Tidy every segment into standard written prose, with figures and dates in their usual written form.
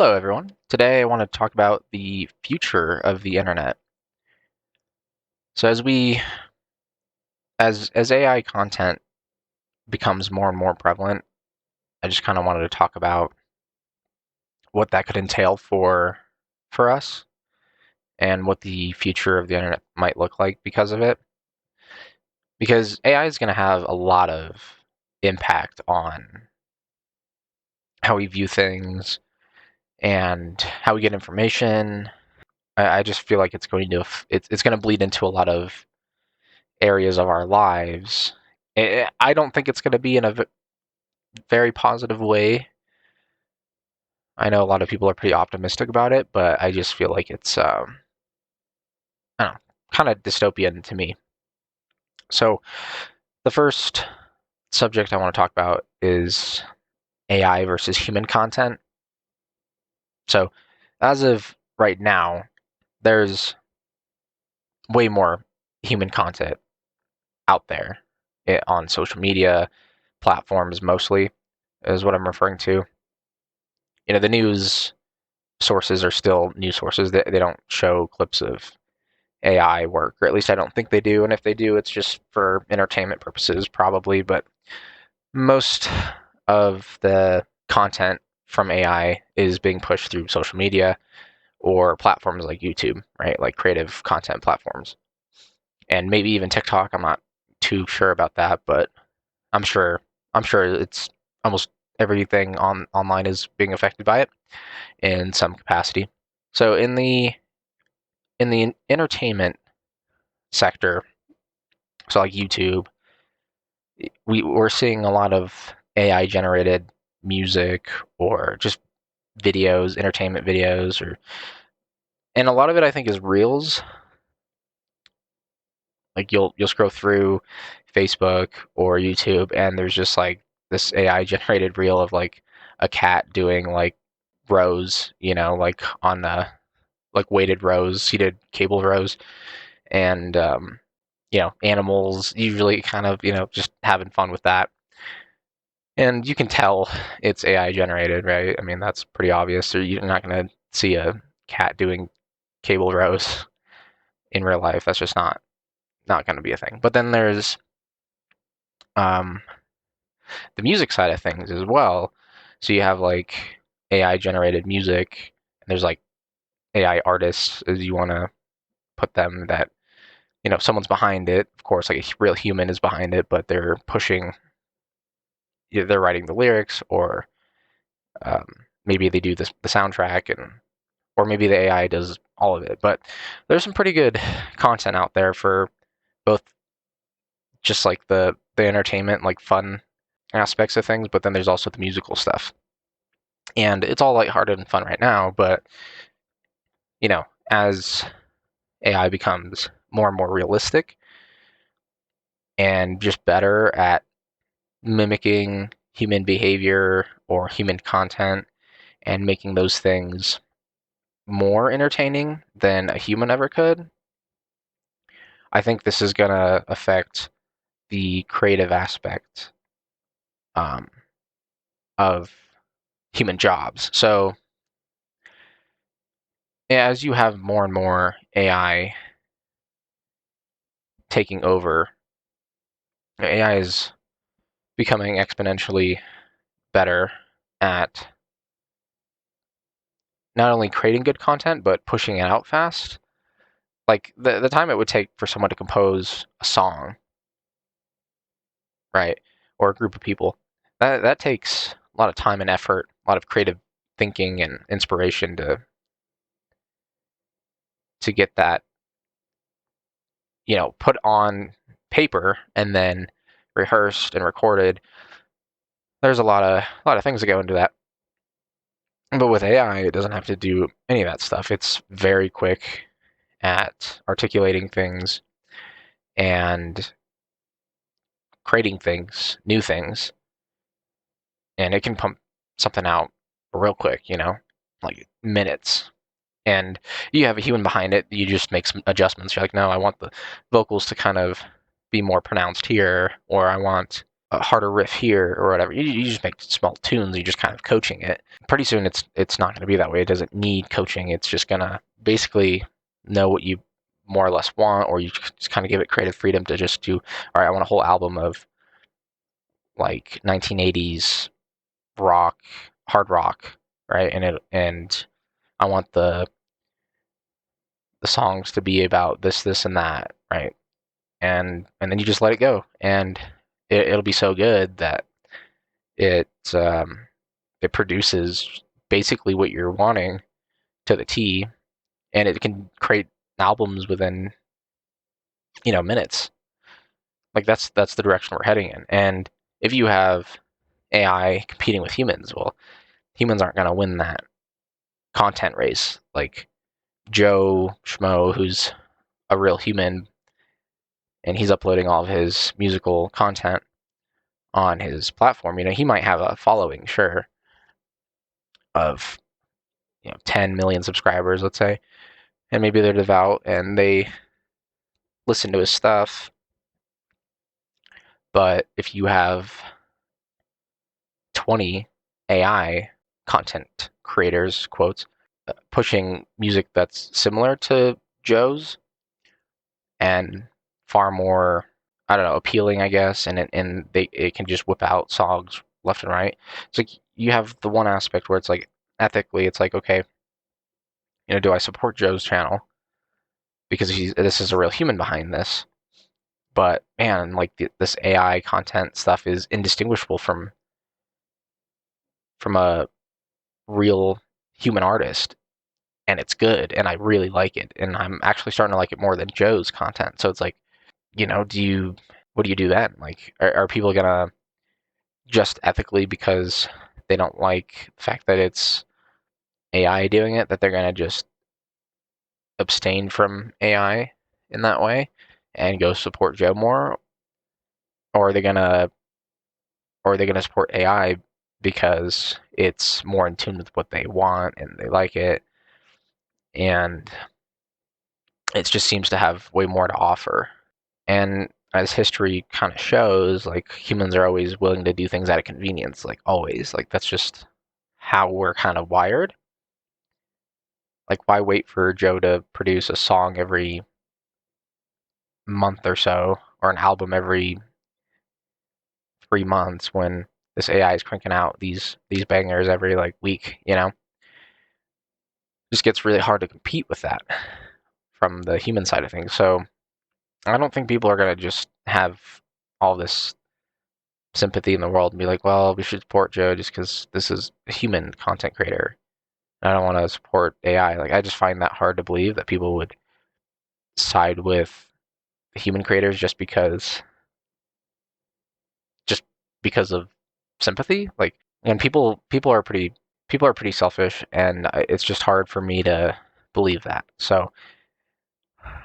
Hello, everyone. Today I want to talk about the future of the internet. So as AI content becomes more and more prevalent, I just kind of wanted to talk about what that could entail for us and what the future of the internet might look like because of it. Because AI is going to have a lot of impact on how we view things and how we get information. I just feel like it's going to bleed into a lot of areas of our lives. I don't think it's going to be in a very positive way. I know a lot of people are pretty optimistic about it, but I just feel like it's, I don't know, kind of dystopian to me. So the first subject I want to talk about is AI versus human content. So as of right now, there's way more human content out there on social media platforms mostly is what I'm referring to. The news sources are still news sources. They don't show clips of AI work, or at least I don't think they do. And if they do, it's just for entertainment purposes, probably. But most of the content from AI is being pushed through social media or platforms like YouTube, right? Like creative content platforms. And maybe even TikTok. I'm not too sure about that, but I'm sure I'm sure it's almost everything on online is being affected by it in some capacity. So in the entertainment sector, so like YouTube, we're seeing a lot of AI generated music or just videos, entertainment videos, or and a lot of it I think is reels. Like you'll scroll through Facebook or YouTube, and there's just like this AI generated reel of like a cat doing like rows, like on the like weighted rows, seated cable rows, and animals usually kind of just having fun with that. And you can tell it's AI generated, right? I mean, that's pretty obvious. So you're not going to see a cat doing cable rows in real life. That's just not going to be a thing. But then there's um, the music side of things as well. So you have like AI generated music, and there's like AI artists, as you want to put them, that someone's behind it. Of course, like a real human is behind it, but they're pushing. They're writing the lyrics, or um, maybe they do the soundtrack, and or maybe the AI does all of it. But there's some pretty good content out there for both, just like the entertainment, like fun aspects of things, but then there's also the musical stuff. And it's all lighthearted and fun right now, but as AI becomes more and more realistic and just better at mimicking human behavior or human content and making those things more entertaining than a human ever could, I think this is going to affect the creative aspect um, of human jobs. So as you have more and more AI taking over, AI is becoming exponentially better at not only creating good content but pushing it out fast. Like the time it would take for someone to compose a song, right, or a group of people, that takes a lot of time and effort, a lot of creative thinking and inspiration to get that put on paper and then rehearsed and recorded. There's a lot of things that go into that. But with AI, it doesn't have to do any of that stuff. It's very quick at articulating things and creating things, new things, and it can pump something out real quick, like minutes. And you have a human behind it, you just make some adjustments. You're like, no, I want the vocals to kind of be more pronounced here, or I want a harder riff here or whatever. You just make small tunes. You're just kind of coaching it. Pretty soon, it's not going to be that way. It doesn't need coaching. It's just going to basically know what you more or less want, or you just kind of give it creative freedom to just do. All right, I want a whole album of like 1980s rock, hard rock, right? And I want the songs to be about this, and that, right? And then you just let it go, and it'll be so good that it it produces basically what you're wanting to the T, and it can create albums within minutes. Like that's the direction we're heading in. And if you have AI competing with humans, well, humans aren't going to win that content race. Like Joe Schmo, who's a real human, and he's uploading all of his musical content on his platform. He might have a following, sure, of 10 million subscribers, let's say, and maybe they're devout and they listen to his stuff. But if you have 20 AI content creators, quotes, pushing music that's similar to Joe's and far more, I don't know, appealing, I guess, and it can just whip out songs left and right. It's like you have the one aspect where it's like ethically, it's like, okay, do I support Joe's channel because this is a real human behind this? But man, like this AI content stuff is indistinguishable from a real human artist, and it's good, and I really like it, and I'm actually starting to like it more than Joe's content. So it's like, what do you do then? Like, are people gonna just ethically, because they don't like the fact that it's AI doing it, that they're gonna just abstain from AI in that way and go support Joe more, or are they gonna support AI because it's more in tune with what they want and they like it, and it just seems to have way more to offer. And as history kind of shows, like humans are always willing to do things out of convenience, like always. Like that's just how we're kind of wired. Like why wait for Joe to produce a song every month or so, or an album every 3 months when this AI is cranking out these bangers every like week, It just gets really hard to compete with that from the human side of things. So I don't think people are gonna just have all this sympathy in the world and be like, well, we should support Joe just because this is a human content creator. I don't want to support AI. Like, I just find that hard to believe that people would side with the human creators just because of sympathy. Like, and people are pretty selfish, and it's just hard for me to believe that. So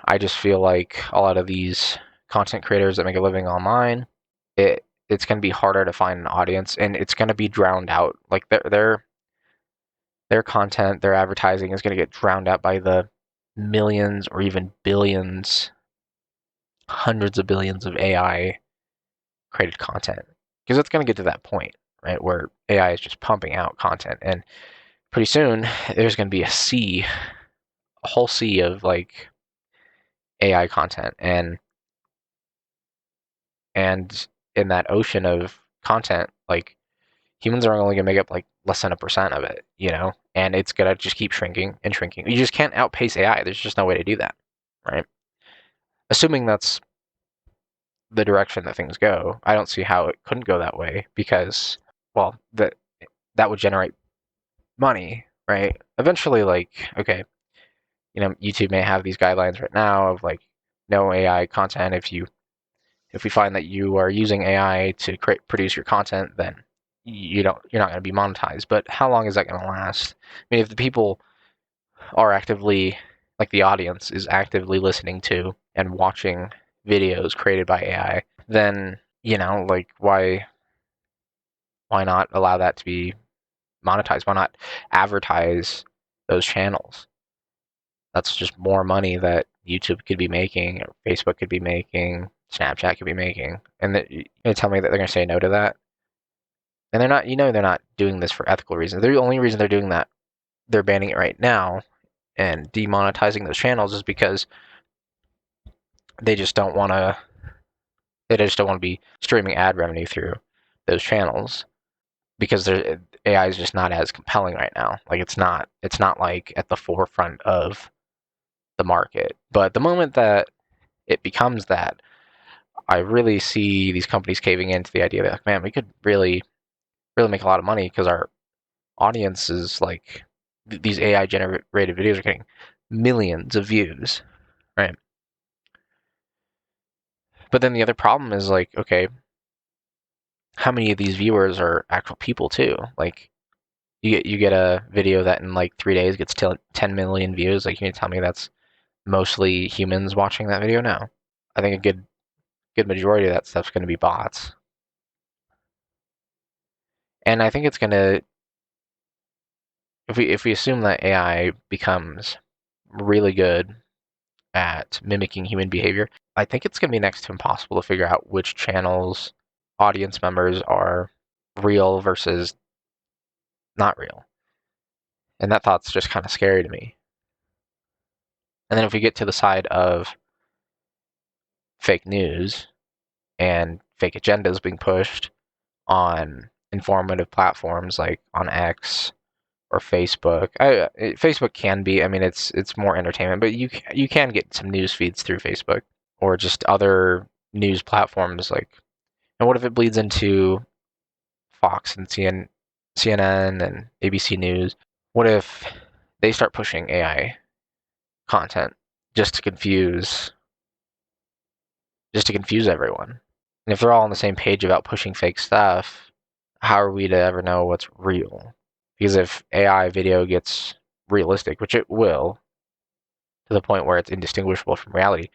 I just feel like a lot of these content creators that make a living online, it's going to be harder to find an audience, and it's going to be drowned out. Like their content, their advertising is going to get drowned out by the millions or even billions, hundreds of billions of AI created content. Because it's going to get to that point, right, where AI is just pumping out content. And pretty soon, there's going to be a whole sea of like AI content. And in that ocean of content, like humans are only going to make up like less than 1% of it. And it's going to just keep shrinking and shrinking. You just can't outpace AI. There's just no way to do that, right? Assuming that's the direction that things go, I don't see how it couldn't go that way because, well, that would generate money, right? Eventually, like, okay, YouTube may have these guidelines right now of like no AI content. If we find that you are using AI to produce your content, then you're not going to be monetized. But how long is that going to last? I mean, if the people are actively, like the audience is actively listening to and watching videos created by AI, then like why not allow that to be monetized? Why not advertise those channels? That's just more money that YouTube could be making, or Facebook could be making, Snapchat could be making, and you're gonna tell me that they're gonna say no to that? And they're not. They're not doing this for ethical reasons. The only reason they're doing that, they're banning it right now and demonetizing those channels, is because they just don't want to. They just don't want to be streaming ad revenue through those channels because AI is just not as compelling right now. Like it's not. It's not like at the forefront of the market. But the moment that it becomes that, I really see these companies caving into the idea that, like, man, we could really make a lot of money because our audience is like these AI generated videos are getting millions of views, right? But then the other problem is like, okay, how many of these viewers are actual people too? Like you get a video that in like 3 days gets 10 million views. Like you can tell me that's mostly humans watching that video? No, I think a good majority of that stuff's going to be bots, and I think it's going to if we assume that AI becomes really good at mimicking human behavior, I think it's going to be next to impossible to figure out which channels audience members are real versus not real. And that thought's just kind of scary to me. And then if we get to the side of fake news and fake agendas being pushed on informative platforms like on X or Facebook. Facebook can be. I mean, it's more entertainment, but you can get some news feeds through Facebook or just other news platforms. Like, and what if it bleeds into Fox and CNN and ABC News? What if they start pushing AI content just to confuse just to confuse everyone? And if they're all on the same page about pushing fake stuff, how are we to ever know what's real? Because if AI video gets realistic, which it will, to the point where it's indistinguishable from reality,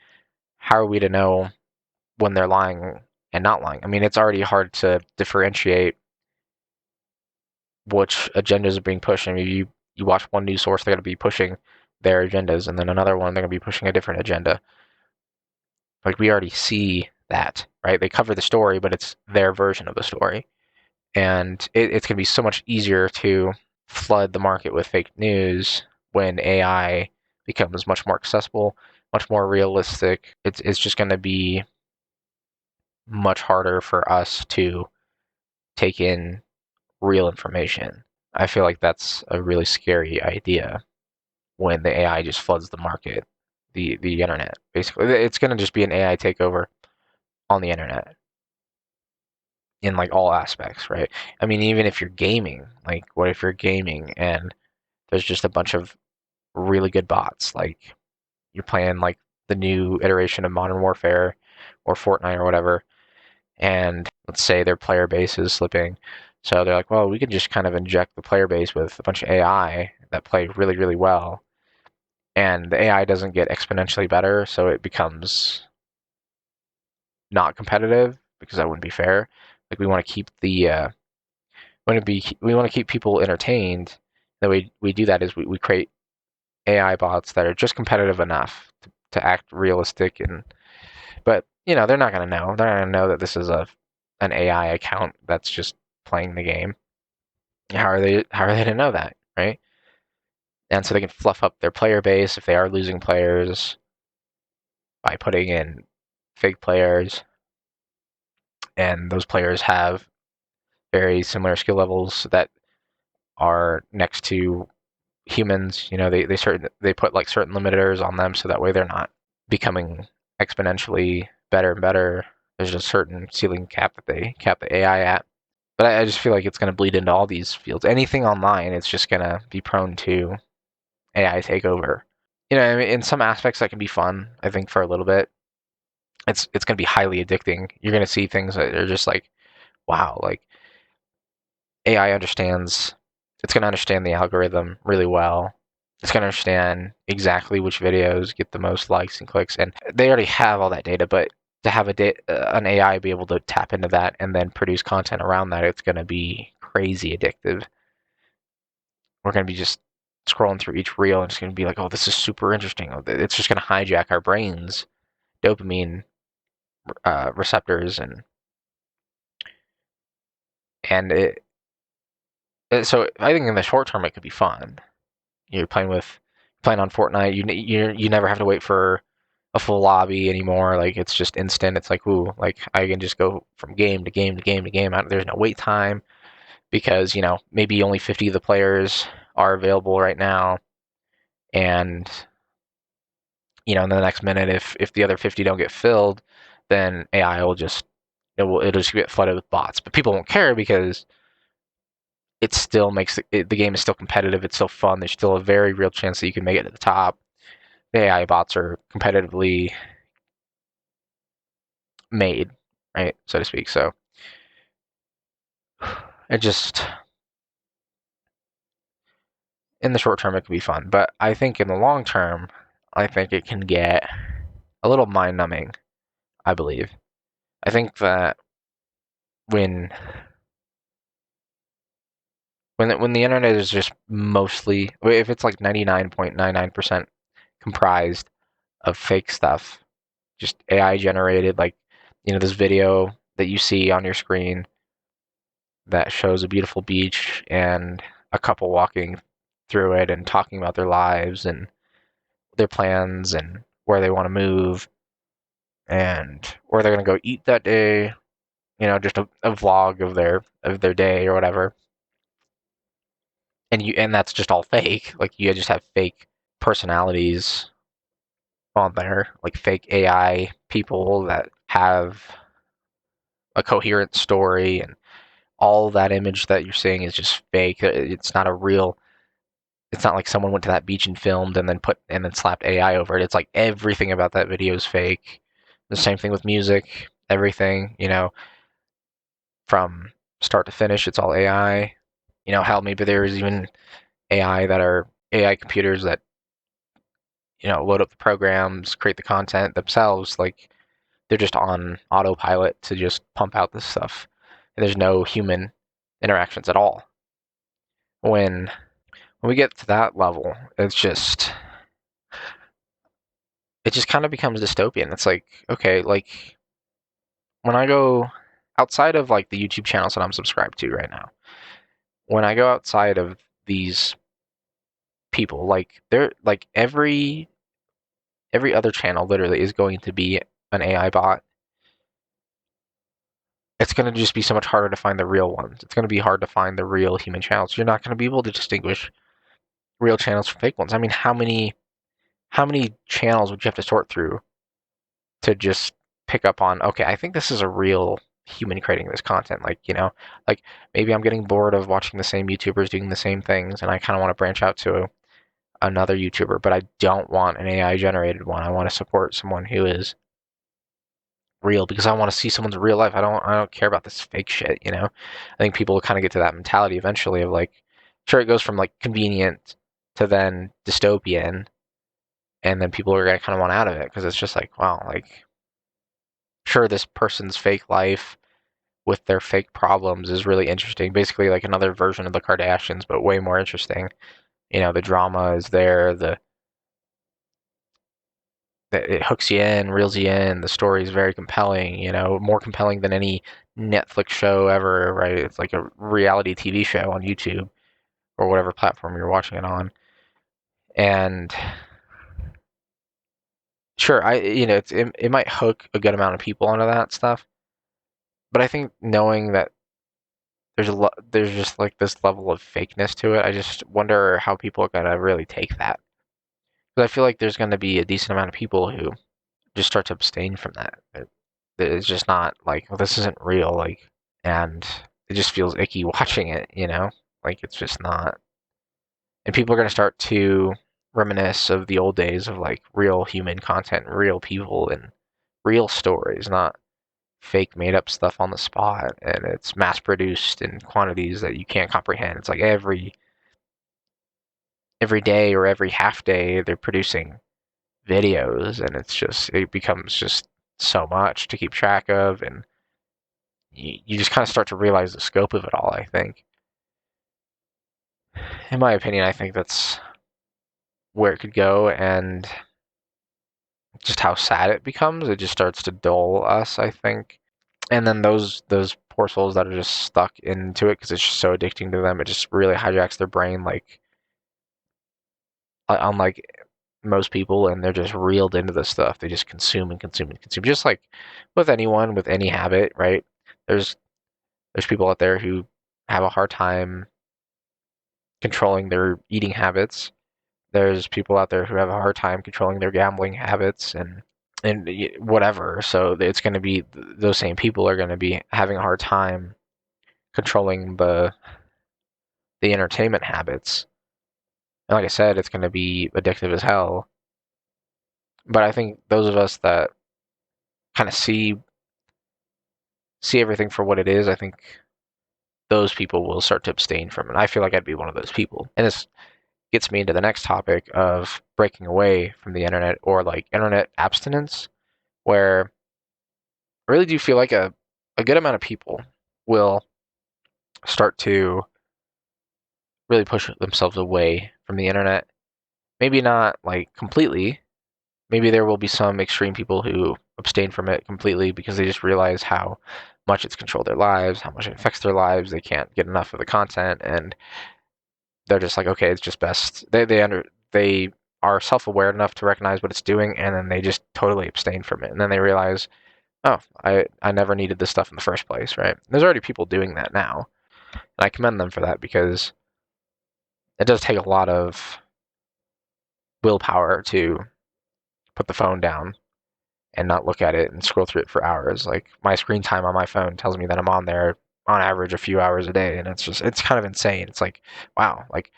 how are we to know when they're lying and not lying? I mean, it's already hard to differentiate which agendas are being pushed. I mean, you watch one news source, they're going to be pushing their agendas, and then another one, they're going to be pushing a different agenda. Like, we already see that, right? They cover the story, but it's their version of the story. And it's going to be so much easier to flood the market with fake news when AI becomes much more accessible, much more realistic. It's just going to be much harder for us to take in real information. I feel like that's a really scary idea when the AI just floods the market, the internet. Basically, it's going to just be an AI takeover on the internet in like all aspects, right? I mean, even if you're gaming, like what if you're gaming and there's just a bunch of really good bots, like you're playing like the new iteration of Modern Warfare or Fortnite or whatever, and let's say their player base is slipping. So they're like, well, we can just kind of inject the player base with a bunch of AI that play really, really well. And the AI doesn't get exponentially better, so it becomes not competitive because that wouldn't be fair. Like we want to keep we want to keep people entertained. The way we do that is we create AI bots that are just competitive enough to act realistic and but they're not going to know. They're not going to know that this is an AI account that's just playing the game. How are they to know that, right? And so they can fluff up their player base if they are losing players by putting in fake players, and those players have very similar skill levels that are next to humans. They put like certain limiters on them so that way they're not becoming exponentially better and better. There's a certain ceiling cap that they cap the AI at. But I just feel like it's going to bleed into all these fields. Anything online, it's just going to be prone to AI takeover. I mean, in some aspects that can be fun. I think for a little bit, it's going to be highly addicting. You're going to see things that are just like, wow, like AI understands. It's going to understand the algorithm really well. It's going to understand exactly which videos get the most likes and clicks, and they already have all that data. But to have an AI be able to tap into that and then produce content around that, it's going to be crazy addictive. We're going to be just scrolling through each reel and it's going to be like, oh, this is super interesting. It's just going to hijack our brains. Dopamine receptors, and so I think in the short term it could be fun. You're playing on Fortnite. You never have to wait for a full lobby anymore. Like it's just instant. It's like ooh, like I can just go from game to game to game to game. There's no wait time because maybe only 50 of the players are available right now, and in the next minute, if the other 50 don't get filled, then AI will just it'll just get flooded with bots. But people won't care because it still makes the game is still competitive. It's still fun. There's still a very real chance that you can make it to the top. The AI bots are competitively made, right, so to speak. So it just in the short term it can be fun, but I think in the long term, I think it can get a little mind numbing. I believe. I think that when when the internet is just mostly, if it's like 99.99% comprised of fake stuff, just AI generated, like this video that you see on your screen that shows a beautiful beach and a couple walking through it and talking about their lives and their plans and where they want to move and where they're going to go eat that day, just a vlog of their day or whatever. And that's just all fake. Like you just have fake personalities on there, like fake AI people that have a coherent story, and all that image that you're seeing is just fake. It's not a real. It's not like someone went to that beach and filmed and then slapped AI over it. It's like everything about that video is fake. The same thing with music. Everything, from start to finish, it's all AI. Hell, maybe there's even AI computers that load up the programs, create the content themselves. Like they're just on autopilot to just pump out this stuff. And there's no human interactions at all. When we get to that level, it just kind of becomes dystopian. It's like, okay, like when I go outside of like the YouTube channels that I'm subscribed to right now, when I go outside of these people, like they're like every other channel literally is going to be an AI bot. It's going to just be so much harder to find the real ones. It's going to be hard to find the real human channels. You're not going to be able to distinguish real channels from fake ones. I mean, how many channels would you have to sort through to just pick up on? Okay, I think this is a real human creating this content. Like like maybe I'm getting bored of watching the same YouTubers doing the same things, and I kind of want to branch out to another YouTuber, but I don't want an AI generated one. I want to support someone who is real because I want to see someone's real life. I don't care about this fake shit. I think people will kind of get to that mentality eventually of like, sure, it goes from like convenient to then dystopian, and then people are gonna kind of want out of it because it's just like, wow, like sure, this person's fake life with their fake problems is really interesting. Basically, like another version of the Kardashians, but way more interesting. The drama is there. It hooks you in, reels you in. The story is very compelling. More compelling than any Netflix show ever. Right? It's like a reality TV show on YouTube or whatever platform you're watching it on. And sure, it might hook a good amount of people onto that stuff. But I think knowing that there's just like this level of fakeness to it, I just wonder how people are gonna really take that. Because I feel like there's gonna be a decent amount of people who just start to abstain from that. It's just not like, well, this isn't real, like, and it just feels icky watching it. Like it's just not. And people are gonna start to reminisce of the old days of like real human content, real people, and real stories, not fake made up stuff on the spot, and it's mass produced in quantities that you can't comprehend. It's like every day or every half day they're producing videos, and it becomes just so much to keep track of, and you just kind of start to realize the scope of it all. I think, in my opinion, I think that's where it could go, and just how sad it becomes. It just starts to dull us, I think. And then those poor souls that are just stuck into it because it's just so addicting to them, it just really hijacks their brain, like unlike most people, and they're just reeled into this stuff. They just consume and consume and consume, just like with anyone with any habit, right? There's there's people out there who have a hard time controlling their eating habits. There's people out there who have a hard time controlling their gambling habits and whatever. So it's going to be those same people are going to be having a hard time controlling the entertainment habits. And like I said, it's going to be addictive as hell. But I think those of us that kind of see everything for what it is, I think those people will start to abstain from it. I feel like I'd be one of those people. And this gets me into the next topic of breaking away from the internet, or like internet abstinence, where I really do feel like a good amount of people will start to really push themselves away from the internet. Maybe not like completely. Maybe there will be some extreme people who abstain from it completely because they just realize how much it's controlled their lives, how much it affects their lives. They can't get enough of the content, and they're just like, okay, it's just best. They are self-aware enough to recognize what it's doing, and then they just totally abstain from it. And then they realize, oh, I never needed this stuff in the first place, right? There's already people doing that now, and I commend them for that because it does take a lot of willpower to put the phone down and not look at it and scroll through it for hours. Like my screen time on my phone tells me that I'm on there on average a few hours a day, and it's kind of insane. It's like, wow, like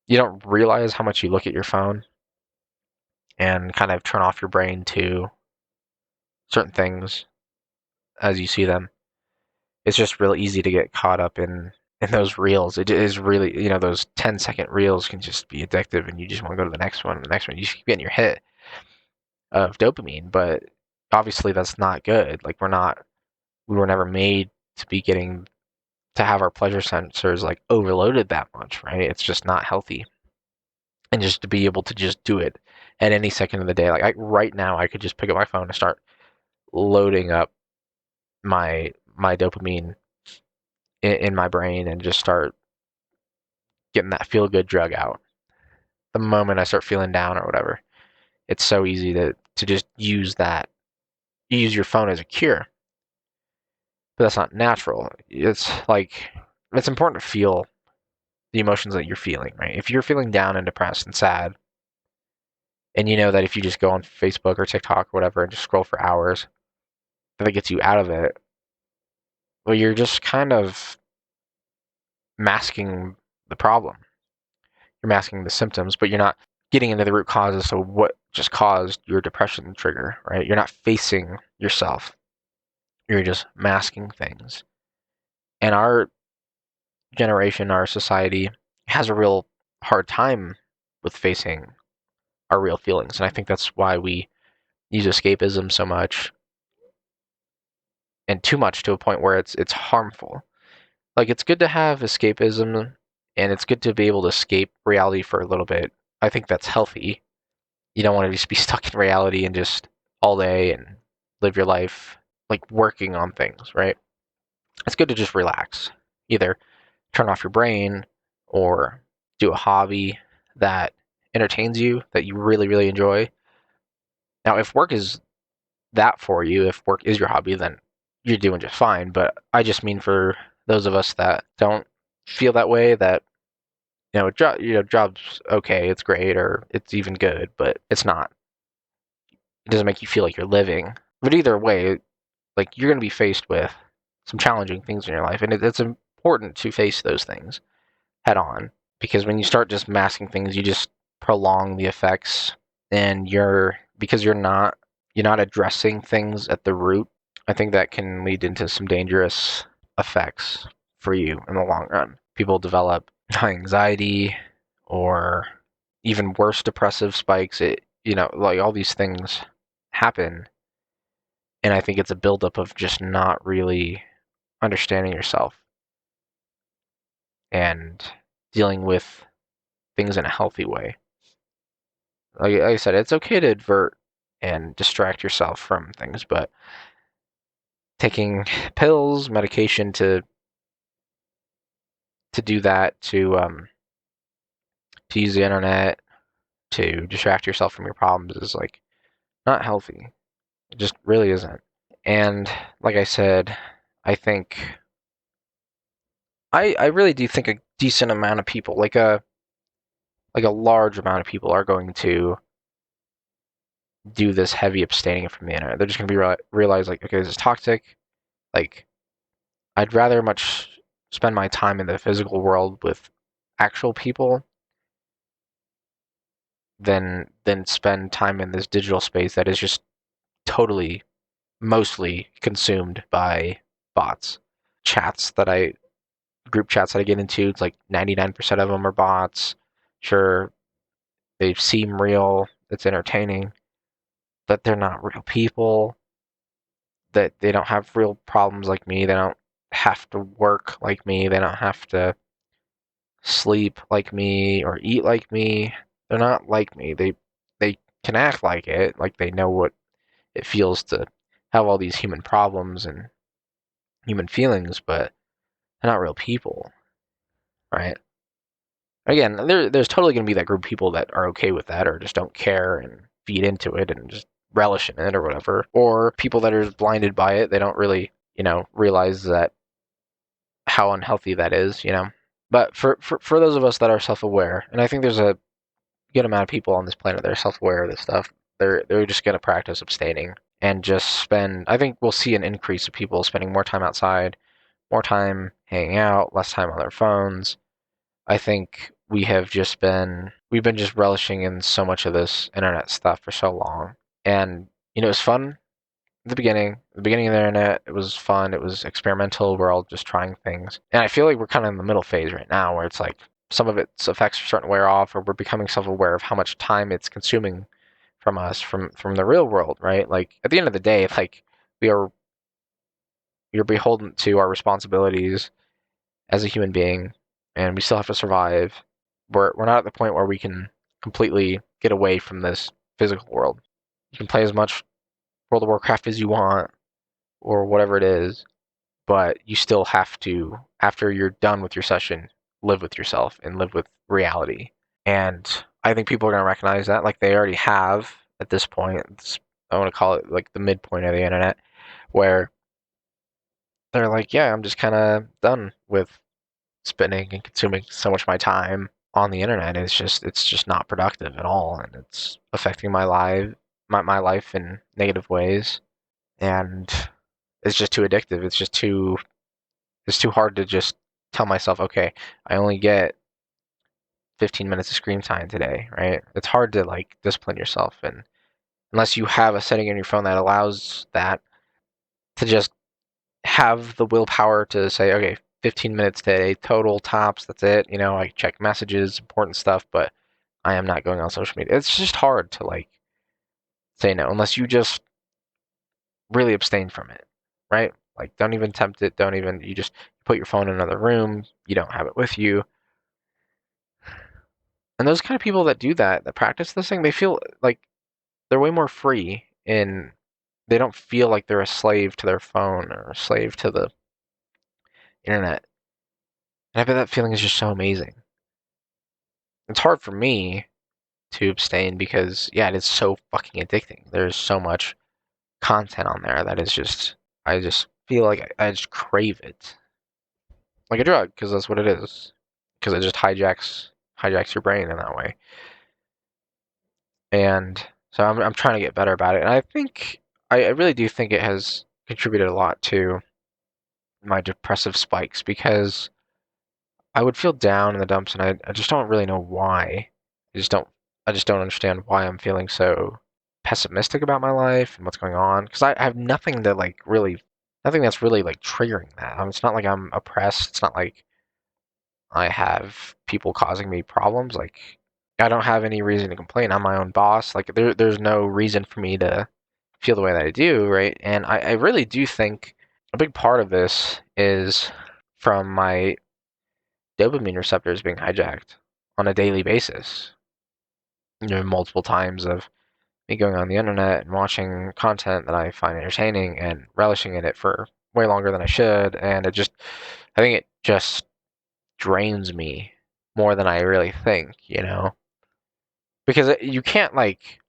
you don't realize how much you look at your phone and kind of turn off your brain to certain things as you see them. It's just real easy to get caught up in those reels. It is really, those 10-second reels can just be addictive, and you just want to go to the next one, the next one. You just keep getting your hit of dopamine, but obviously that's not good. Like we were never made to be getting to have our pleasure sensors like overloaded that much, right? It's just not healthy. And just to be able to just do it at any second of the day, like right now, I could just pick up my phone and start loading up my dopamine in my brain and just start getting that feel good drug out the moment I start feeling down or whatever. It's so easy to just use your phone as a cure, but that's not natural. It's like it's important to feel the emotions that you're feeling, right? If you're feeling down and depressed and sad, and you know that if you just go on Facebook or TikTok or whatever and just scroll for hours, that gets you out of it, well, you're just kind of masking the problem. You're masking the symptoms, but you're not getting into the root causes of what just caused your depression trigger, right? You're not facing yourself. You're just masking things. And our generation, our society has a real hard time with facing our real feelings. And I think that's why we use escapism so much and too much to a point where it's harmful. Like it's good to have escapism and it's good to be able to escape reality for a little bit. I think that's healthy. You don't want to just be stuck in reality and just all day and live your life like working on things, right? It's good to just relax. Either turn off your brain or do a hobby that entertains you that you really really enjoy. Now, if work is that for you, if work is your hobby, then you're doing just fine. But I just mean for those of us that don't feel that way, that job's okay, it's great, or it's even good, but it's not. It doesn't make you feel like you're living. But either way, like you're going to be faced with some challenging things in your life, and it's important to face those things head on because when you start just masking things, you just prolong the effects, and because you're not addressing things at the root. I think that can lead into some dangerous effects for you in the long run. People develop anxiety or even worse depressive spikes. Like all these things happen, and I think it's a buildup of just not really understanding yourself and dealing with things in a healthy way. Like I said, it's okay to advert and distract yourself from things. But taking pills, medication to do that, to use the internet to distract yourself from your problems is like not healthy. It just really isn't. And like I said, I think I really do think a decent amount of people, like a large amount of people, are going to do this heavy abstaining from the internet. They're just going to realize like, okay, this is toxic. Like, I'd rather much spend my time in the physical world with actual people than spend time in this digital space that is just totally, mostly consumed by bots. Chats that I Group chats that I get into, it's like 99% of them are bots. Sure, they seem real, it's entertaining, but they're not real people. That they don't have real problems like me. They don't have to work like me. They don't have to sleep like me or eat like me. They're not like me. They can act like it, like they know what it feels to have all these human problems and human feelings, but they're not real people, right? Again, there's totally going to be that group of people that are okay with that or just don't care and feed into it and just relish in it or whatever. Or people that are blinded by it, they don't really, realize that how unhealthy that is. But for those of us that are self-aware, and I think there's a good amount of people on this planet that are self-aware of this stuff, they're just going to practice abstaining and just spend. I think we'll see an increase of people spending more time outside, more time hanging out, less time on their phones. I think we've been just relishing in so much of this internet stuff for so long. And it was fun at the beginning of the internet, it was fun, it was experimental, we're all just trying things. And I feel like we're kind of in the middle phase right now where it's like some of its effects are starting to wear off, or we're becoming self-aware of how much time it's consuming from us from the real world, right? Like at the end of the day, like we are we're beholden to our responsibilities as a human being, and we still have to survive. We're not at the point where we can completely get away from this physical world. You can play as much World of Warcraft as you want, or whatever it is, but you still have to, after you're done with your session, live with yourself and live with reality. And I think people are going to recognize that, like they already have at this point. I want to call it like the midpoint of the internet, where they're like, yeah, I'm just kind of done with spending and consuming so much of my time on the internet. It's just not productive at all, and it's affecting my life in negative ways, and it's just too addictive. It's too hard to just tell myself, okay, I only get 15 minutes of screen time today, right? It's hard to like discipline yourself, and unless you have a setting in your phone that allows that, to just have the willpower to say, okay, 15 minutes today, total tops, that's it. I check messages, important stuff, but I am not going on social media. It's just hard to like say no unless you just really abstain from it, right? Like, don't even tempt it. Don't even, you just put your phone in another room. You don't have it with you. And those kind of people that do that practice this thing, they feel like they're way more free and they don't feel like they're a slave to their phone or a slave to the internet. And I bet that feeling is just so amazing. It's hard for me to abstain because, yeah, it is so fucking addicting. There's so much content on there that is just, I just feel like I just crave it. Like a drug, because that's what it is. Because it just hijacks your brain in that way. And so I'm trying to get better about it. And I think, I really do think it has contributed a lot to my depressive spikes because I would feel down in the dumps and I just don't really know why. I just don't I just don't understand why I'm feeling so pessimistic about my life and what's going on because I have nothing to like really nothing that's really like triggering that. It's not like I'm oppressed. It's not like I have people causing me problems. Like I don't have any reason to complain. I'm my own boss. Like there's no reason for me to feel the way that I do, right? And I really do think a big part of this is from my dopamine receptors being hijacked on a daily basis. Multiple times of me going on the internet and watching content that I find entertaining and relishing in it for way longer than I should. And I think it just drains me more than I really think, because you can't like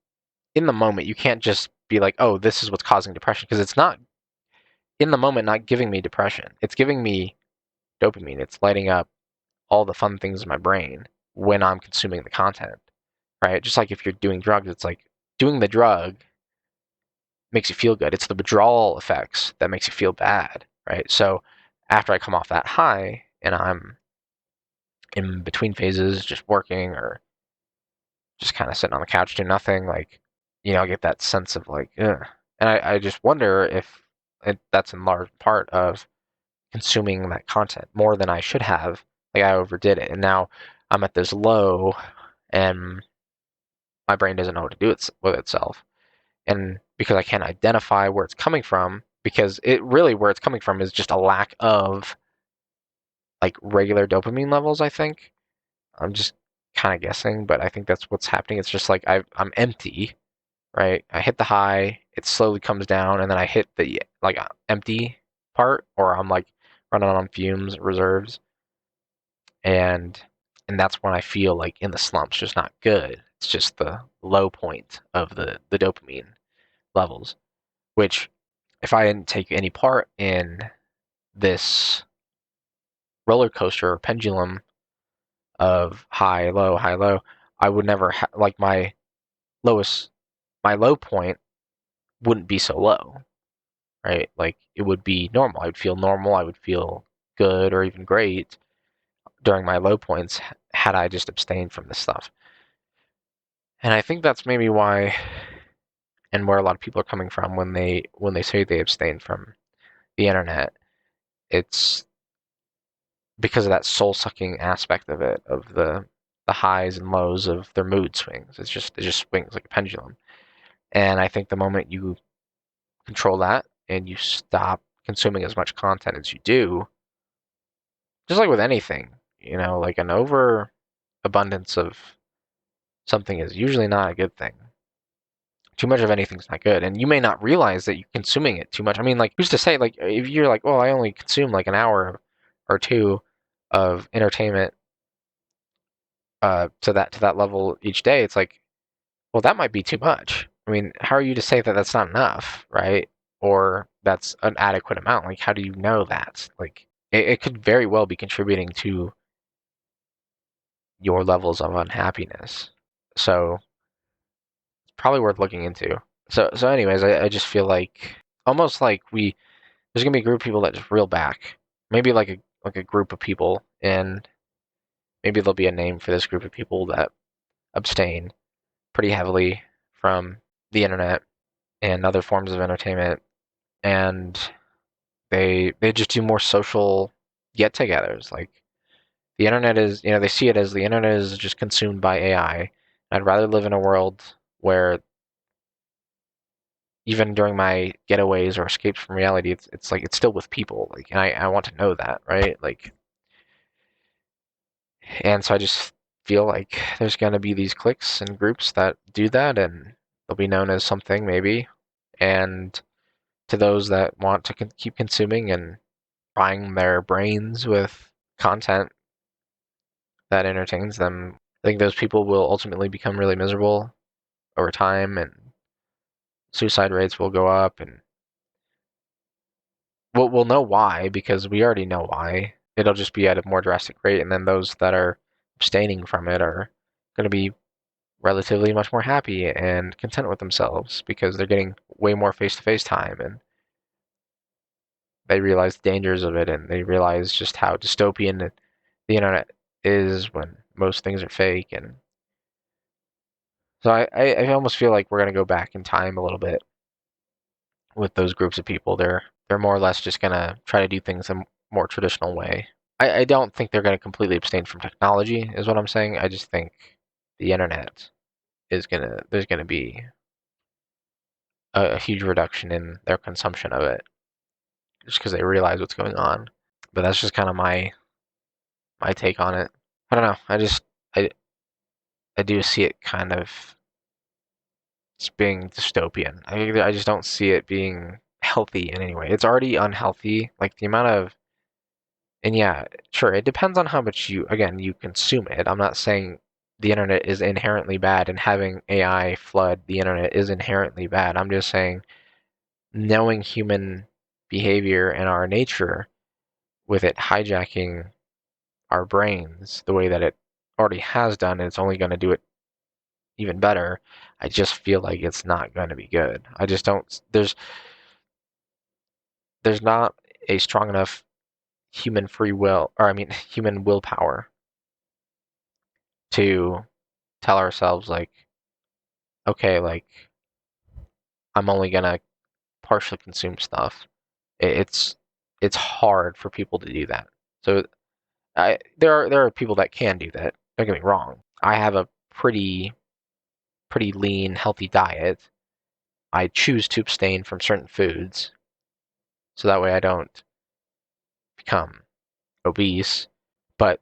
in the moment, you can't just be like, oh, this is what's causing depression, because it's not in the moment not giving me depression. It's giving me dopamine. It's lighting up all the fun things in my brain when I'm consuming the content, right? Just like if you're doing drugs, it's like doing the drug makes you feel good. It's the withdrawal effects that makes you feel bad, right? So after I come off that high and I'm in between phases, just working or just kind of sitting on the couch doing nothing, like, I get that sense of like, ugh. And I just wonder if that's in large part of consuming that content more than I should have. Like I overdid it. And now I'm at this low and my brain doesn't know what to do with itself. And because I can't identify where it's coming from, because it really where it's coming from is just a lack of like regular dopamine levels, I think. I'm just kind of guessing, but I think that's what's happening. It's just like I'm empty, right? I hit the high, it slowly comes down, and then I hit the like empty part, or I'm like running on fumes, reserves, and that's when I feel like in the slumps, just not good. It's just the low point of the dopamine levels, which if I didn't take any part in this roller coaster or pendulum of high, low, I would never like lowest, my low point wouldn't be so low, right? Like it would be normal. I would feel normal. I would feel good or even great during my low points had I just abstained from this stuff. And I think that's maybe why and where a lot of people are coming from when they say they abstain from the internet. It's because of that soul sucking aspect of it, of the highs and lows of their mood swings. It just swings like a pendulum. And I think the moment you control that and you stop consuming as much content as you do, just like with anything, like an overabundance of something is usually not a good thing. Too much of anything's not good, and you may not realize that you're consuming it too much. I mean, like, who's to say? Like, if you're like, "Oh, I only consume like an hour or two of entertainment to that level each day," it's like, well, that might be too much. I mean, how are you to say that that's not enough, right? Or that's an adequate amount? Like, how do you know that? Like, it could very well be contributing to your levels of unhappiness. So it's probably worth looking into. So anyways, I just feel like almost like there's gonna be a group of people that just reel back. Maybe like a group of people, and maybe there'll be a name for this group of people that abstain pretty heavily from the internet and other forms of entertainment, and they just do more social get-togethers. Like the internet is, they see it as the internet is just consumed by AI. I'd rather live in a world where even during my getaways or escapes from reality, it's like it's still with people. Like, and I want to know that, right? Like, and so I just feel like there's gonna be these cliques and groups that do that, and they'll be known as something maybe. And to those that want to keep consuming and frying their brains with content that entertains them, I think those people will ultimately become really miserable over time, and suicide rates will go up, and we'll know why because we already know why. It'll just be at a more drastic rate, and then those that are abstaining from it are going to be relatively much more happy and content with themselves because they're getting way more face-to-face time, and they realize the dangers of it, and they realize just how dystopian the internet is when most things are fake. And so I almost feel like we're going to go back in time a little bit with those groups of people. They're more or less just going to try to do things a more traditional way. I don't think they're going to completely abstain from technology, is what I'm saying. I just think the internet there's gonna be a huge reduction in their consumption of it, just because they realize what's going on. But that's just kind of my take on it. I don't know. I do see it kind of it's being dystopian. I just don't see it being healthy in any way. It's already unhealthy. Like the amount of, and yeah, sure, it depends on how much you consume it. I'm not saying the internet is inherently bad and having AI flood the internet is inherently bad. I'm just saying knowing human behavior and our nature with it hijacking our brains the way that it already has done, and it's only going to do it even better. I just feel like it's not going to be good. I just don't. There's not a strong enough human free will, or I mean, human willpower to tell ourselves like, okay, like I'm only gonna partially consume stuff. It's it's hard for people to do that. So there are people that can do that. Don't get me wrong. I have a pretty lean, healthy diet. I choose to abstain from certain foods so that way I don't become obese. But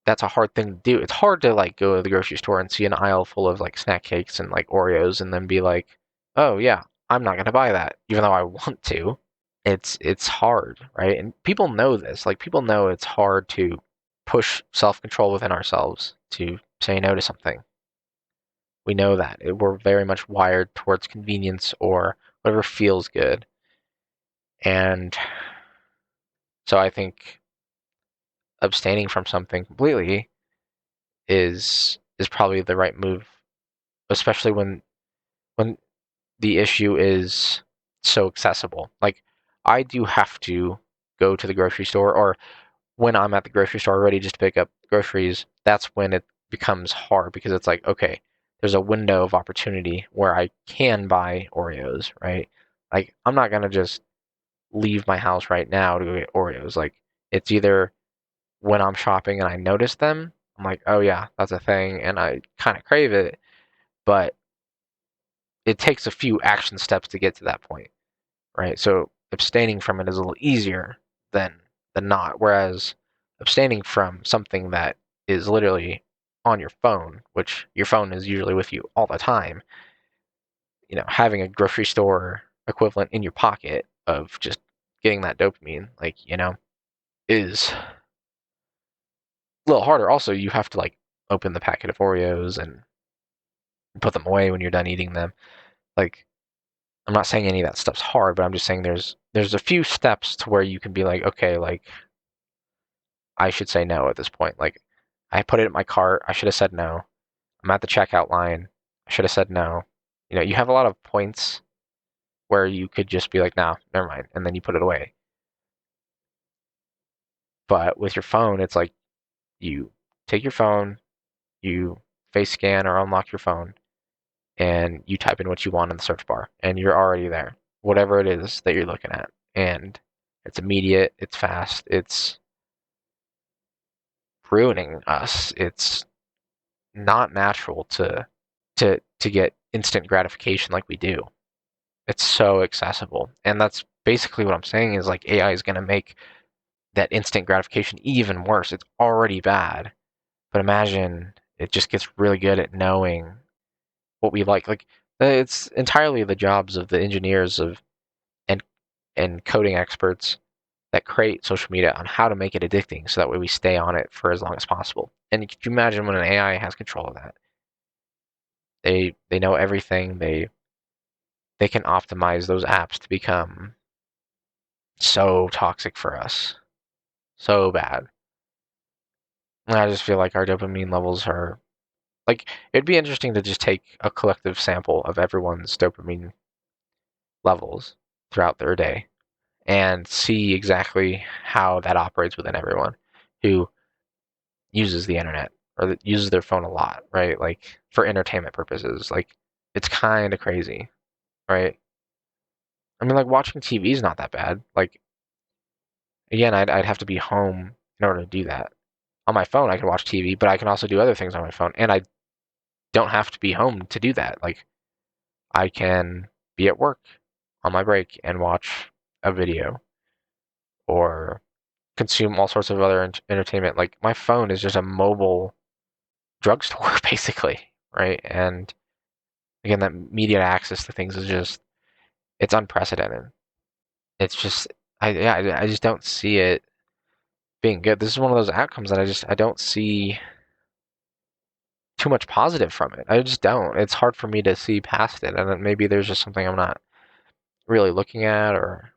that's a hard thing to do. It's hard to like go to the grocery store and see an aisle full of like snack cakes and like Oreos and then be like, "Oh yeah, I'm not going to buy that," even though I want to. It's hard, right? And people know this. Like people know it's hard to push self-control within ourselves to say no to something. We know that. We're very much wired towards convenience or whatever feels good. And so I think abstaining from something completely is probably the right move, especially when the issue is so accessible. Like I do have to go to the grocery store, or when I'm at the grocery store already just to pick up groceries, that's when it becomes hard because it's like, okay, there's a window of opportunity where I can buy Oreos, right? Like I'm not gonna just leave my house right now to go get Oreos. Like it's either when I'm shopping and I notice them, I'm like, oh yeah, that's a thing, and I kind of crave it, but it takes a few action steps to get to that point, right? So abstaining from it is a little easier than not. Whereas abstaining from something that is literally on your phone, which your phone is usually with you all the time, having a grocery store equivalent in your pocket of just getting that dopamine, like, is a little harder. Also, you have to like open the packet of Oreos and put them away when you're done eating them. Like, I'm not saying any of that stuff's hard, but I'm just saying there's a few steps to where you can be like, okay, like I should say no at this point. Like I put it in my cart, I should have said no. I'm at the checkout line, I should have said no. You have a lot of points where you could just be like, no, never mind, and then you put it away. But with your phone, it's like you take your phone, you face scan or unlock your phone, and you type in what you want in the search bar, and you're already there, whatever it is that you're looking at. And it's immediate, it's fast, it's ruining us. It's not natural to get instant gratification like we do. It's so accessible. And that's basically what I'm saying is like AI is going to make that instant gratification even worse. It's already bad. But imagine it just gets really good at knowing what we like. Like it's entirely the jobs of the engineers of and and coding experts that create social media on how to make it addicting so that way we stay on it for as long as possible. And could you imagine when an AI has control of that? They know everything. They can optimize those apps to become so toxic for us. So bad. And I just feel like our dopamine levels are like it'd be interesting to just take a collective sample of everyone's dopamine levels throughout their day and see exactly how that operates within everyone who uses the internet or that uses their phone a lot, right? Like for entertainment purposes. Like it's kind of crazy, right? I mean, like watching TV is not that bad. Like again, I'd have to be home in order to do that. On my phone, I can watch TV, but I can also do other things on my phone, and I don't have to be home to do that. Like I can be at work on my break and watch a video or consume all sorts of other entertainment. Like my phone is just a mobile drugstore, basically, right? And Again, that immediate access to things is just it's unprecedented. It's just I just don't see it being good. This is one of those outcomes that I don't see too much positive from it. I just don't. It's hard for me to see past it, and maybe there's just something I'm not really looking at, or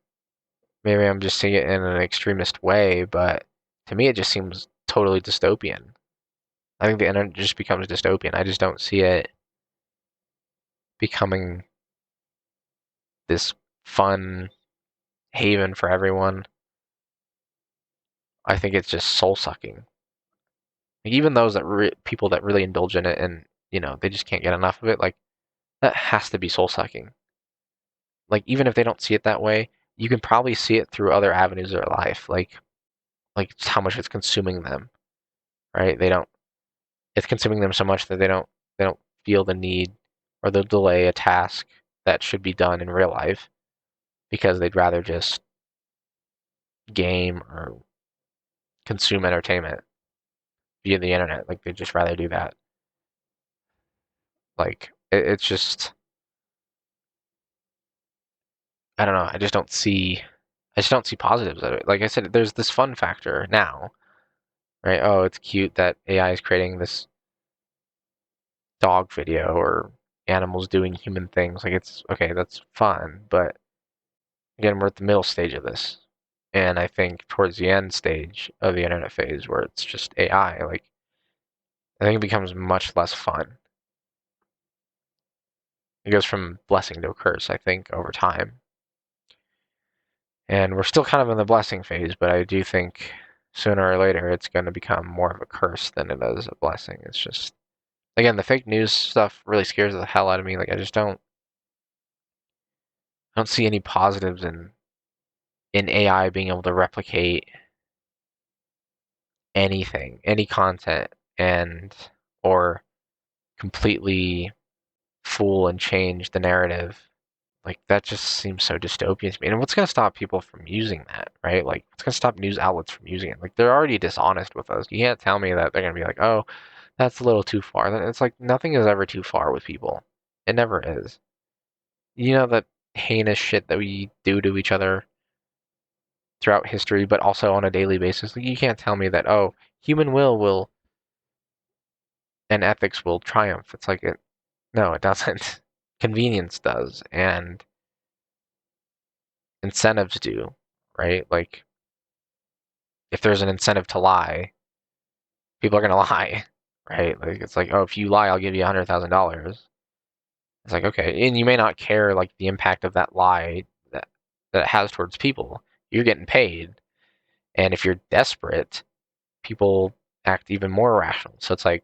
maybe I'm just seeing it in an extremist way. But to me, it just seems totally dystopian. I think the internet just becomes dystopian. I just don't see it becoming this fun haven for everyone. I think it's just soul sucking. Like, even those people that really indulge in it and they just can't get enough of it. Like that has to be soul sucking. Like even if they don't see it that way, you can probably see it through other avenues of their life. Like just how much it's consuming them. Right? They don't. It's consuming them so much that they don't feel the need or the delay a task that should be done in real life because they'd rather just game or consume entertainment via the internet. Like they'd just rather do that. Like it's just I don't know. I just don't see positives of it. Like I said, there's this fun factor now, right? Oh, it's cute that AI is creating this dog video or animals doing human things. Like it's okay, that's fun, but again, we're at the middle stage of this. And I think towards the end stage of the internet phase where it's just AI, like I think it becomes much less fun. It goes from blessing to a curse, I think, over time. And we're still kind of in the blessing phase, but I do think sooner or later it's going to become more of a curse than it is a blessing. It's just, again, the fake news stuff really scares the hell out of me. Like, I just don't see any positives in AI being able to replicate anything, any content, and or completely fool and change the narrative. Like that just seems so dystopian to me. And what's going to stop people from using that, right? Like what's going to stop news outlets from using it? Like they're already dishonest with us. You can't tell me that they're going to be like, "Oh, that's a little too far." Then it's like nothing is ever too far with people. It never is. You know that heinous shit that we do to each other throughout history, but also on a daily basis. Like you can't tell me that, "Oh, human will and ethics will triumph." It's like it no, it doesn't. Convenience does, and incentives do, right? Like if there's an incentive to lie, people are gonna lie, right? Like it's like, oh, if you lie, I'll give you $100,000. It's like okay, and you may not care like the impact of that lie that it has towards people. You're getting paid, and if you're desperate, people act even more irrational. So it's like,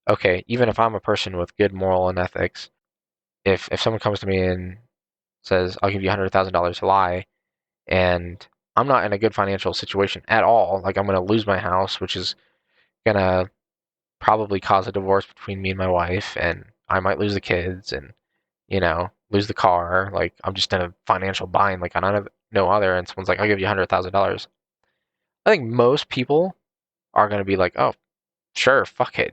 okay, even if I'm a person with good moral and ethics, if someone comes to me and says, I'll give you $100,000 to lie, and I'm not in a good financial situation at all, like I'm gonna lose my house, which is gonna probably cause a divorce between me and my wife, and I might lose the kids and, lose the car. Like, I'm just in a financial bind, like, on no other. And someone's like, I'll give you $100,000. I think most people are going to be like, oh, sure, fuck it.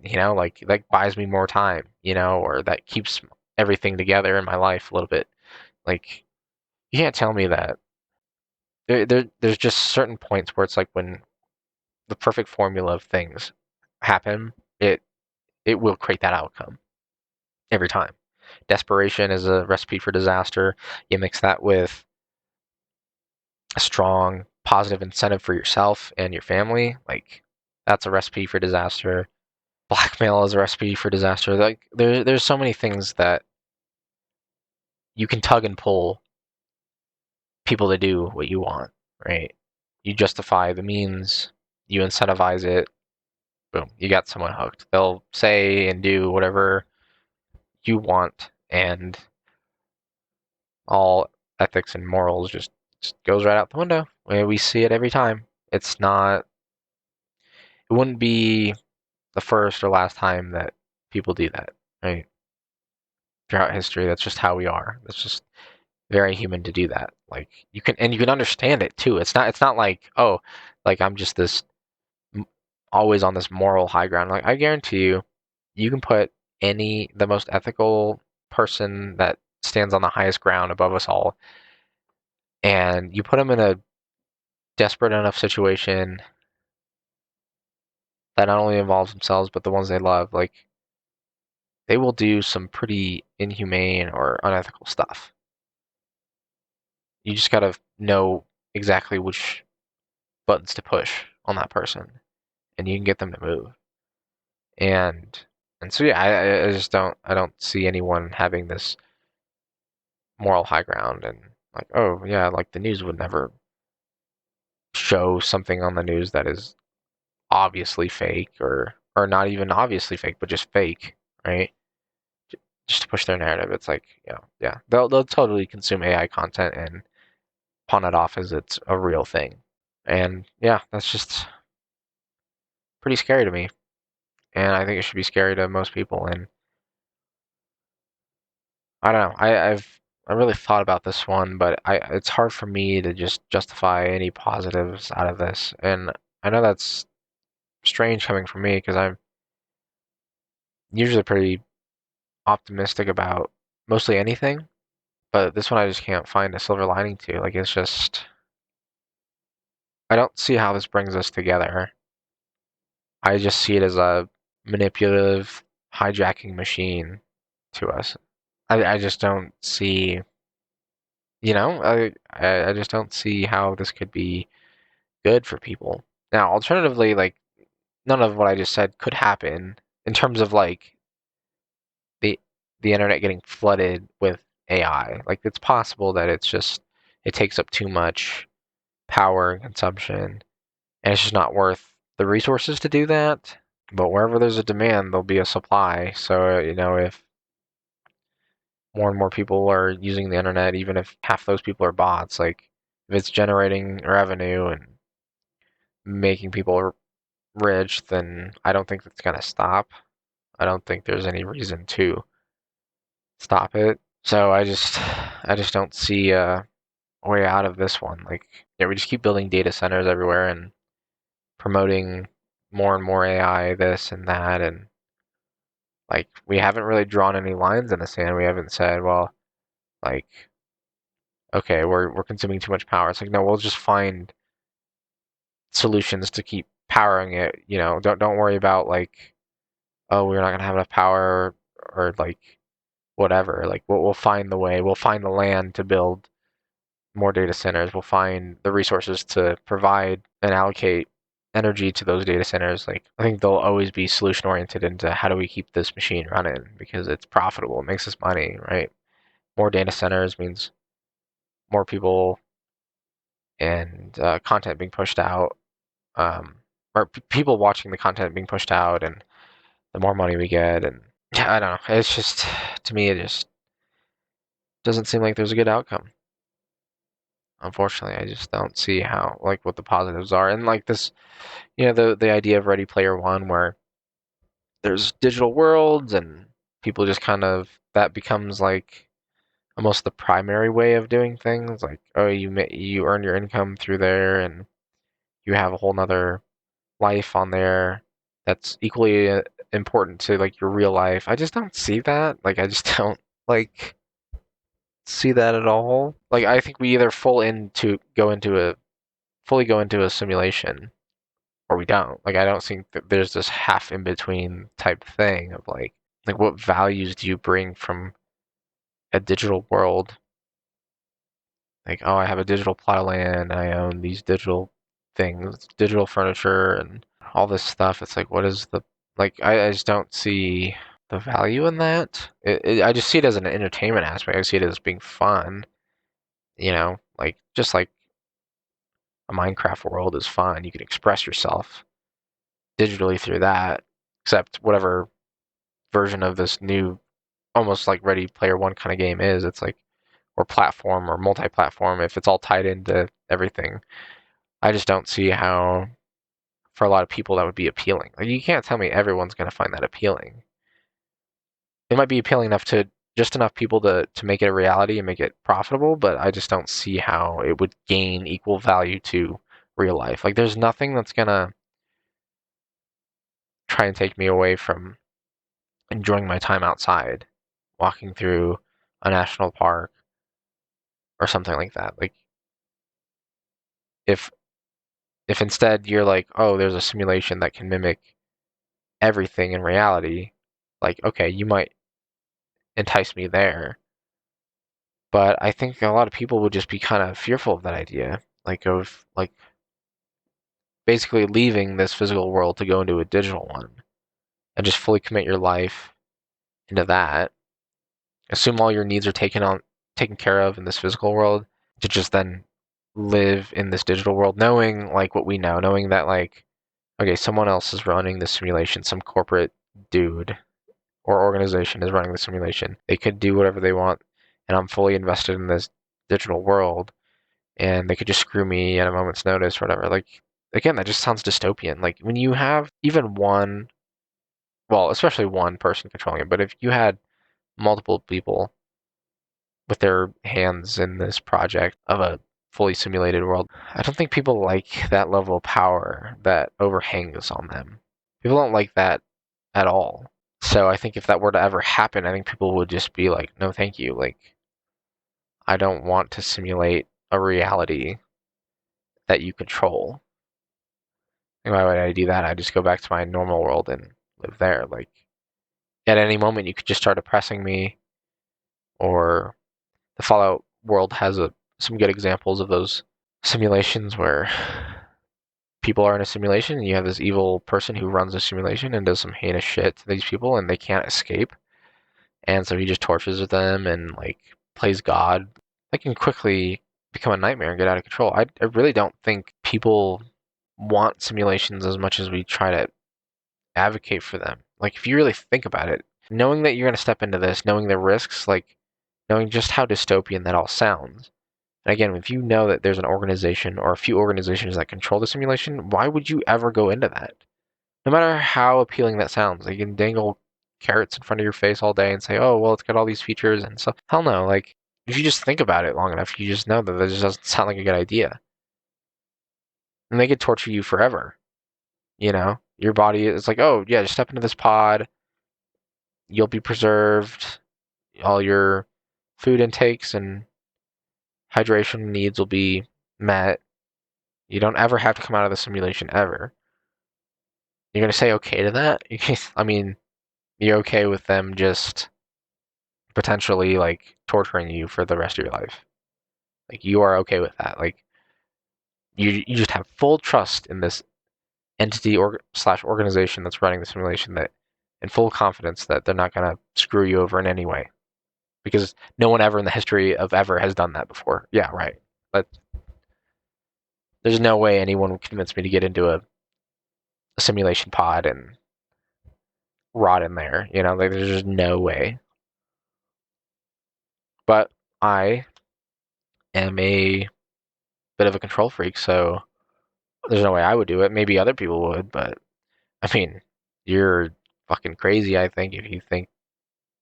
Like buys me more time, or that keeps everything together in my life a little bit. Like, you can't tell me that. There's just certain points where it's like when the perfect formula of things happen, it it will create that outcome every time. Desperation is a recipe for disaster. You mix that with a strong positive incentive for yourself and your family, like that's a recipe for disaster. Blackmail is a recipe for disaster. Like there's so many things that you can tug and pull people to do what you want, right? You justify the means, you incentivize it, boom, you got someone hooked. They'll say and do whatever you want, and all ethics and morals just goes right out the window. We see it every time. It's not. It wouldn't be the first or last time that people do that, right? Throughout history, that's just how we are. That's just very human to do that. Like you can understand it too. It's not like oh, like I'm just this always on this moral high ground. Like I guarantee you, you can put the most ethical person that stands on the highest ground above us all, and you put them in a desperate enough situation that not only involves themselves but the ones they love, like they will do some pretty inhumane or unethical stuff. You just gotta know exactly which buttons to push on that person, and you can get them to move. And so yeah, I just don't see anyone having this moral high ground and like, oh yeah, like the news would never show something on the news that is obviously fake or not even obviously fake, but just fake, right? Just to push their narrative. It's like, yeah, they'll totally consume AI content and pawn it off as it's a real thing. And yeah, that's just pretty scary to me. And I think it should be scary to most people. And I don't know. I really thought about this one, but it's hard for me to just justify any positives out of this. And I know that's strange coming from me because I'm usually pretty optimistic about mostly anything, but this one I just can't find a silver lining to. Like it's just I don't see how this brings us together. I just see it as a manipulative hijacking machine to us. I just don't see, I just don't see how this could be good for people. Now, alternatively, like none of what I just said could happen in terms of like the the internet getting flooded with AI. Like it's possible that it takes up too much power and consumption, and it's just not worth the resources to do that. But wherever there's a demand, there'll be a supply. So, if more and more people are using the internet, even if half those people are bots, like if it's generating revenue and making people rich, then I don't think that's gonna stop. I don't think there's any reason to stop it. So I just don't see a way out of this one. Like, yeah, we just keep building data centers everywhere and promoting more and more AI, this and that, and like we haven't really drawn any lines in the sand. We haven't said, well, like, okay, we're consuming too much power. It's like, no, we'll just find solutions to keep powering it. Don't worry about like, oh, we're not gonna have enough power or like whatever. Like we'll find the way. We'll find the land to build more data centers. We'll find the resources to provide and allocate energy to those data centers. Like I think they'll always be solution oriented into how do we keep this machine running because it's profitable. It makes us money, right? More data centers means more people and content being pushed out, or people watching the content being pushed out, and the more money we get. And yeah, I don't know. It's just to me, it just doesn't seem like there's a good outcome. Unfortunately, I just don't see how like what the positives are. And like this, the idea of Ready Player One, where there's digital worlds and people just kind of that becomes like almost the primary way of doing things. Like, oh, you earn your income through there, and you have a whole nother life on there that's equally important to like your real life. I just don't see that. Like, I just don't like see that at all. Like, I think we either fully go into a simulation or we don't. Like, I don't think that there's this half in between type thing of like what values do you bring from a digital world? Like, oh, I have a digital plot of land, I own these digital things, digital furniture, and all this stuff. It's like, what is the like? I just don't see the value in that. I just see it as an entertainment aspect. I see it as being fun. Like just like a Minecraft world is fun. You can express yourself digitally through that. Except whatever version of this new, almost like Ready Player One kind of game is, it's like or platform or multi-platform. If it's all tied into everything, I just don't see how for a lot of people that would be appealing. Like you can't tell me everyone's going to find that appealing. It might be appealing enough to just enough people to make it a reality and make it profitable, but I just don't see how it would gain equal value to real life. Like there's nothing that's going to try and take me away from enjoying my time outside. walking through a national park or something like that. Like if if instead you're like, oh, there's a simulation that can mimic everything in reality, like okay, you might entice me there. But I think a lot of people would just be kind of fearful of that idea, like of like basically leaving this physical world to go into a digital one and just fully commit your life into that. Assume all your needs are taken care of in this physical world to just then live in this digital world, knowing like what we know, knowing that like okay, someone else is running the simulation, some corporate dude or organization is running the simulation. They could do whatever they want, and I'm fully invested in this digital world, and they could just screw me at a moment's notice or whatever. Like again, that just sounds dystopian. Like when you have even one, well, especially one person controlling it, but if you had multiple people with their hands in this project of a fully simulated world, I don't think people like that level of power that overhangs on them. People don't like that at all. So I think if that were to ever happen, I think people would just be like, no, thank you. Like, I don't want to simulate a reality that you control. And why would I do that? I just go back to my normal world and live there. Like, at any moment, you could just start oppressing me, or the Fallout world has some good examples of those simulations where people are in a simulation and you have this evil person who runs a simulation and does some heinous shit to these people and they can't escape. And so he just tortures them and like plays God. That can quickly become a nightmare and get out of control. I really don't think people want simulations as much as we try to advocate for them. Like if you really think about it, knowing that you're going to step into this, knowing the risks, like knowing just how dystopian that all sounds. And again, if you know that there's an organization or a few organizations that control the simulation, why would you ever go into that? No matter how appealing that sounds, like you can dangle carrots in front of your face all day and say, "Oh, well, it's got all these features and stuff." Hell no! Like if you just think about it long enough, you just know that this just doesn't sound like a good idea, and they could torture you forever. You know, your body is like, "Oh yeah, just step into this pod. You'll be preserved. All your food intakes and hydration needs will be met. You don't ever have to come out of the simulation ever." You're gonna say okay to that? I mean, you're okay with them just potentially like torturing you for the rest of your life. Like you are okay with that. Like you just have full trust in this entity or slash organization that's running the simulation that and full confidence that they're not gonna screw you over in any way. Because no one ever in the history of ever has done that before. Yeah, right. But there's no way anyone would convince me to get into a simulation pod and rot in there. You know, like there's just no way. But I am a bit of a control freak, so there's no way I would do it. Maybe other people would, but I mean, you're fucking crazy, I think, if you think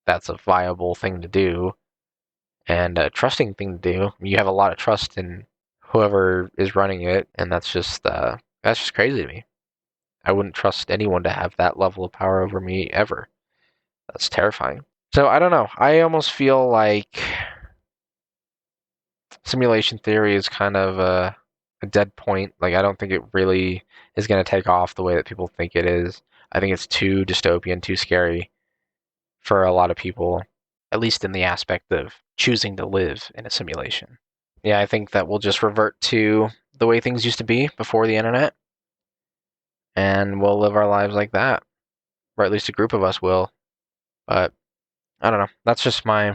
that's a viable thing to do and a trusting thing to do. You have a lot of trust in whoever is running it, and that's just crazy to me. I wouldn't trust anyone to have that level of power over me ever. That's terrifying. So I don't know. I almost feel like simulation theory is kind of a dead point. Like I don't think it really is going to take off the way that people think it is. I think it's too dystopian, too scary for a lot of people, at least in the aspect of choosing to live in a simulation. Yeah, I think that we'll just revert to the way things used to be before the internet, and we'll live our lives like that, or at least a group of us will. But I don't know. That's just my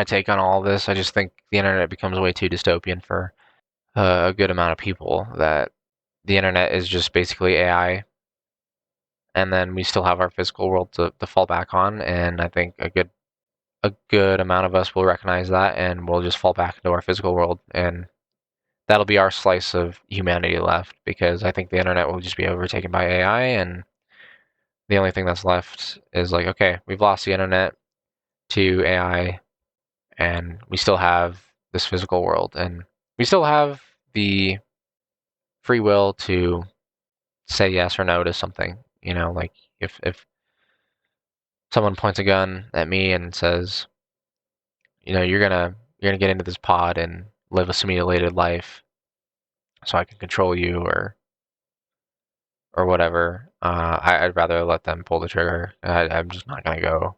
take on all of this. I just think the internet becomes way too dystopian for a good amount of people. That the internet is just basically AI, and then we still have our physical world to fall back on. And I think a good amount of us will recognize that, and we'll just fall back into our physical world, and that'll be our slice of humanity left. Because I think the internet will just be overtaken by AI, and the only thing that's left is like, okay, we've lost the internet to AI, and we still have this physical world, and we still have the free will to say yes or no to something. You know, like if someone points a gun at me and says, you're gonna get into this pod and live a simulated life, so I can control you or whatever. I'd rather let them pull the trigger. I'm just not gonna go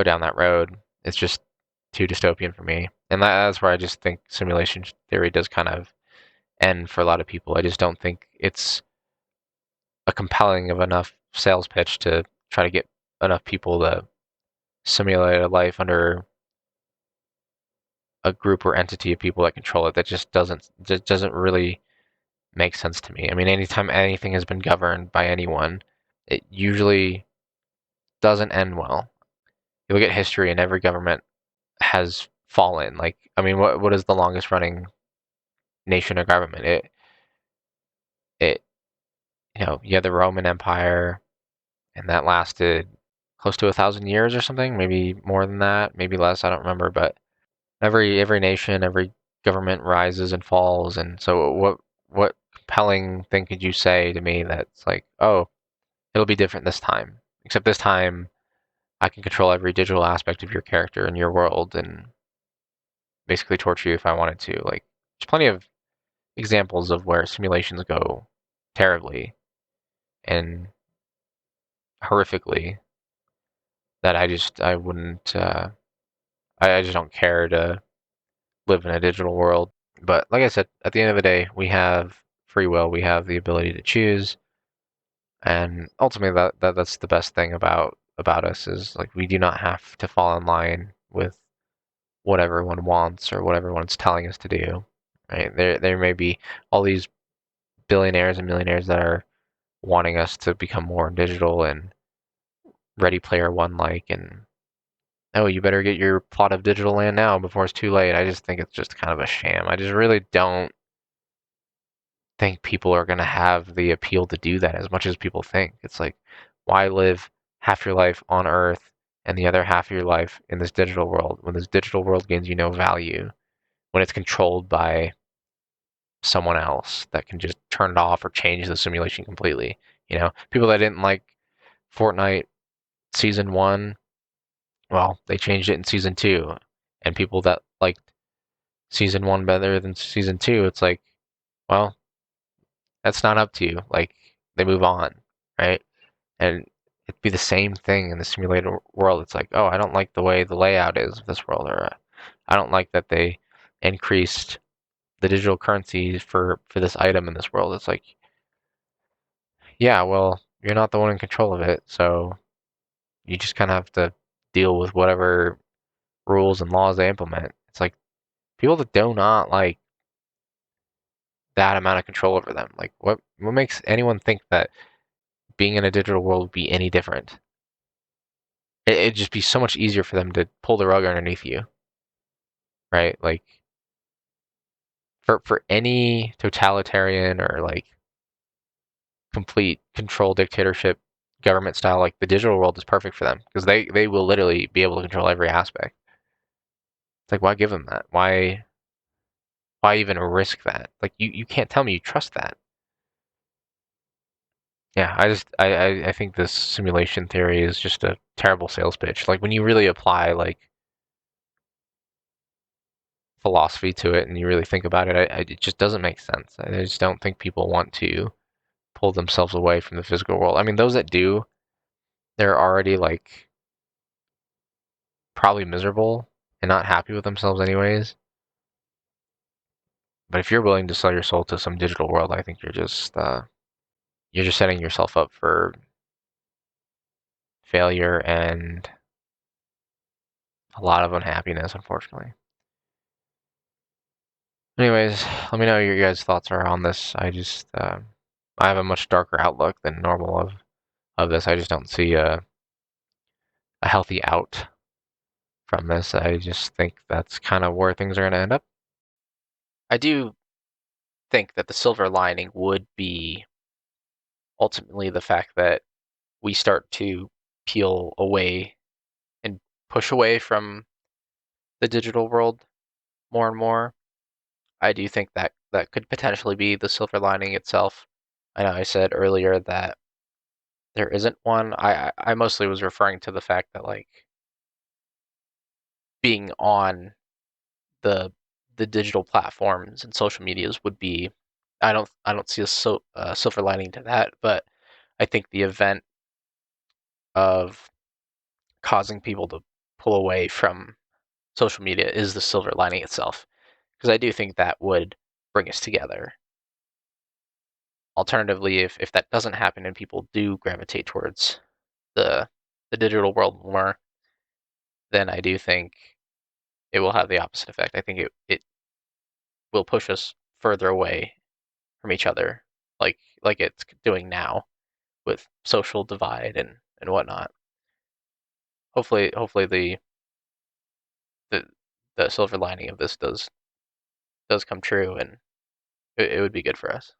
down that road. It's just too dystopian for me, and that's where I just think simulation theory does kind of end for a lot of people. I just don't think it's a compelling of enough sales pitch to try to get enough people to simulate a life under a group or entity of people that control it. That just doesn't really make sense to me. I mean, anytime anything has been governed by anyone, it usually doesn't end well. You look at history, and every government has fallen. Like, I mean, what is the longest running nation or government? It you had the Roman Empire, and that lasted close to 1,000 years or something, maybe more than that, maybe less. I don't remember, but every nation, every government rises and falls. And so, what compelling thing could you say to me that's like, oh, it'll be different this time? Except this time, I can control every digital aspect of your character and your world, and basically torture you if I wanted to. Like, there's plenty of examples of where simulations go terribly and horrifically that I wouldn't I just don't care to live in a digital world. But like I said, at the end of the day, we have free will. We have the ability to choose, and ultimately, that's the best thing about us is like we do not have to fall in line with what everyone wants or what everyone's telling us to do. Right? There may be all these billionaires and millionaires that are wanting us to become more digital and Ready Player One like, and oh, you better get your plot of digital land now before it's too late. I just think it's just kind of a sham. I just really don't think people are going to have the appeal to do that as much as people think. It's like, why live half your life on Earth and the other half of your life in this digital world when this digital world gains you no value, when it's controlled by someone else that can just turn it off or change the simulation completely? People that didn't like Fortnite season one, well, they changed it in season two. And people that liked season one better than season two, it's like, well, that's not up to you. Like, they move on, right? And it'd be the same thing in the simulated world. It's like, oh, I don't like the way the layout is of this world, or I don't like that they increased the digital currency for this item in this world. It's like, yeah, well, you're not the one in control of it, so you just kind of have to deal with whatever rules and laws they implement. It's like people that do not like that amount of control over them. Like, what makes anyone think that being in a digital world would be any different? It'd just be so much easier for them to pull the rug underneath you, right? Like, for any totalitarian or like complete control dictatorship government style, like the digital world is perfect for them because they will literally be able to control every aspect. It's like, why give them that? Why even risk that? Like, you can't tell me you trust that. Yeah, I think this simulation theory is just a terrible sales pitch. Like, when you really apply like philosophy to it and you really think about it, it just doesn't make sense. I just don't think people want to pull themselves away from the physical world. I mean, those that do, they're already like probably miserable and not happy with themselves anyways. But if you're willing to sell your soul to some digital world, I think you're just setting yourself up for failure and a lot of unhappiness, unfortunately. Anyways, let me know what your guys' thoughts are on this. I have a much darker outlook than normal of this. I just don't see a healthy out from this. I just think that's kind of where things are going to end up. I do think that the silver lining would be ultimately the fact that we start to peel away and push away from the digital world more and more. I do think that that could potentially be the silver lining itself. I know I said earlier that there isn't one. I mostly was referring to the fact that like being on the the digital platforms and social medias would be. I don't see a silver lining to that, but I think the event of causing people to pull away from social media is the silver lining itself, because I do think that would bring us together. Alternatively, if that doesn't happen and people do gravitate towards the the digital world more, then I do think it will have the opposite effect. I think it will push us further away from each other, like it's doing now with social divide and whatnot. Hopefully the the silver lining of this does come true, and it would be good for us.